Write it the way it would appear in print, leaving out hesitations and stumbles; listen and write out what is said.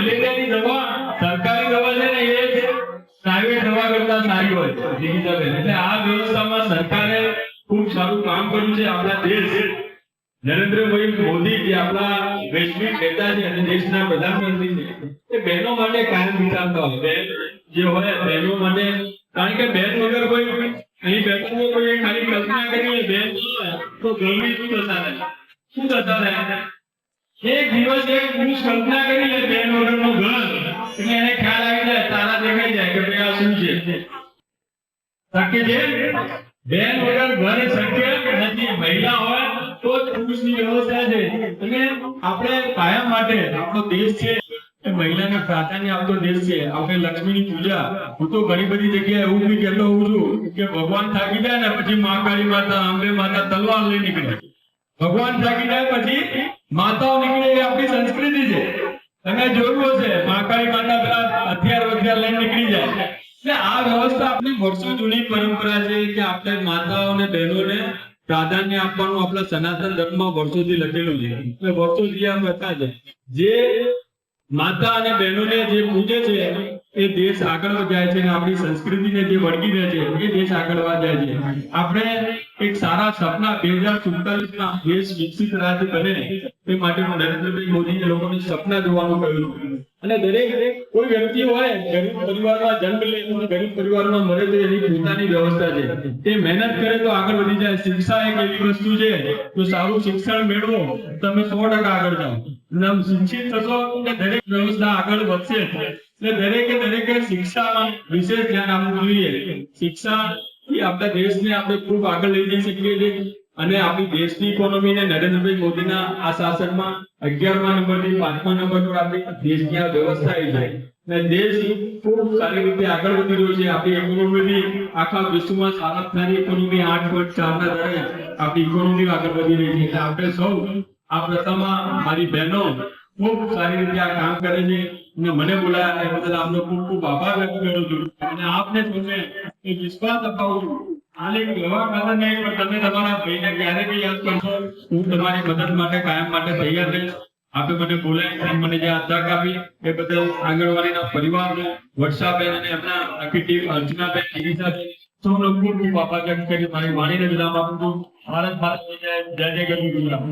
મલેરિયાની દવા સરકારી દવા છે ને એ પ્રાઇવેટ દવા કરતા સારી હોય છે જીગીતાબેન। એટલે આ વ્યવસ્થામાં સરકારે ખૂબ સારું કામ કર્યું છે। આપણા દેશ નરેન્દ્રભાઈ મોદી જે આપણા વૈશ્વિક નેતા છે અને દેશના પ્રધાનમંત્રી છે એ બહેનો માટે કાયમ વિચારતા હોય। બહેન જે હોય બહેનો માટે, કારણ કે બહેન વગર કોઈ અહીં બેઠો હોય કોઈ ખાલી કલ્પના કરીએ બહેન તો ઘરની શું દશા થાય, શું દશા થાય? એક દિવસ એક પુરુષ કલ્પના કરી લે બહેન વગરનું ઘર એટલે એને ખ્યાલ આવી જાય, તારા દેખાઈ જાય કે ભાઈ આ શું છે, શક્ય છે? બહેન વગર ઘર શક્ય નથી। મહિલા હોય તો જ પુરુષની વ્યવસ્થા છે। અને આપણે કાયમ માટે આપણો દેશ છે એ મહિલાને પ્રાધાન્ય આપતો દેશ છે। આપણે લક્ષ્મીની પૂજા, હું તો ઘણી બધી જગ્યાએ એવું બી કહેતો હોઉં છું કે ભગવાન થાકી જાય ને પછી મા કાળી માતા, અંબે માતા તલવાર લઈ નીકળે। ભગવાન થાકી જાય પછી માતાઓ નીકળે, એ આપણી સંસ્કૃતિ છે। તમે જોયું હશે મા કાળી માતા પેલા હથિયાર લઈને નીકળી જાય। એટલે આ વ્યવસ્થા આપણી વર્ષો જૂની પરંપરા છે કે આપણે માતાઓ અને બહેનોને પ્રાધાન્ય આપવાનું આપણા સનાતન ધર્મમાં વર્ષોથી લખેલું છે। એટલે વર્ષોથી આ પ્રથા છે। જે માતા અને બહેનોને જે પૂજે છે એ દેશ આગળ જાય છે અને આપણી સંસ્કૃતિને જે વળગી રહે છે એ દેશ આગળ જાય છે। આપણે એક સારા સપના 2047 દેશ વિકસિત રાજ્ય બને એ માટે નરેન્દ્રભાઈ મોદીએ લોકોને સપના જોવાનું કહ્યું। અને દરેક કોઈ વ્યક્તિ હોય ગરીબ પરિવારમાં જન્મ લે અને ગરીબ પરિવારમાં મરે તો એની પોતાની વ્યવસ્થા છે। તે મહેનત કરે તો આગળ વધી જાય। શિક્ષા એક એવી વસ્તુ છે તો સારું શિક્ષણ મેળવો તમે 100% આગળ જાઓ। નામ શિક્ષિત થશો કે દરેક વ્યવસ્થા આગળ વધશે। એટલે દરેકે શિક્ષામાં વિશેષ ધ્યાન આપવું જોઈએ। શિક્ષા એ આપણા દેશને આપણે ખૂબ આગળ લઈ જઈ શકીએ છીએ અને આપણી દેશની ઇકોનોમીને નરેન્દ્રભાઈ મોદીના આ શાસનમાં 11મા નંબરથી 5મા નંબર પર આપણી દેશની આ વ્યવસ્થા આવી જાય અને દેશ ખૂબ સારી રીતે આગળ વધી રહ્યો છે। આપણી ઇકોનોમી આખા વિશ્વમાં સારી ઇકોનોમી 8.4 ના દરે આપણી ઇકોનોમી આગળ વધી રહી છે। એટલે આપણે સૌ આ પ્રથામાં મારી બહેનો ખૂબ સારી રીતે આ કામ કરે છે અને મને બોલાયા એ બદલ આપનો ખૂબ ખૂબ આભાર વ્યક્ત કરું છું અને આપને તમને એક વિશ્વાસ અપાવું છું। આલે એવા કારણ નહીં પણ તમે તમારા ભાઈને ક્યારે બી યાદ કરશો, હું તમારી મદદ માટે કાયમ માટે તૈયાર રહીશ। આપે મને બોલાવી, મને જે તક આપી એ બદલ આંગણવાડીના પરિવારનો, વર્ષાબેન અને એમના આખી ટીમ, અર્ચનાબેન, ગિરીશાબેન સૌનો ખૂબ ખૂબ આભાર વ્યક્ત કરી મારી વાણીને વિરામ આપું છું। ભારત માતા જય જય ગરવી ગુજરાત।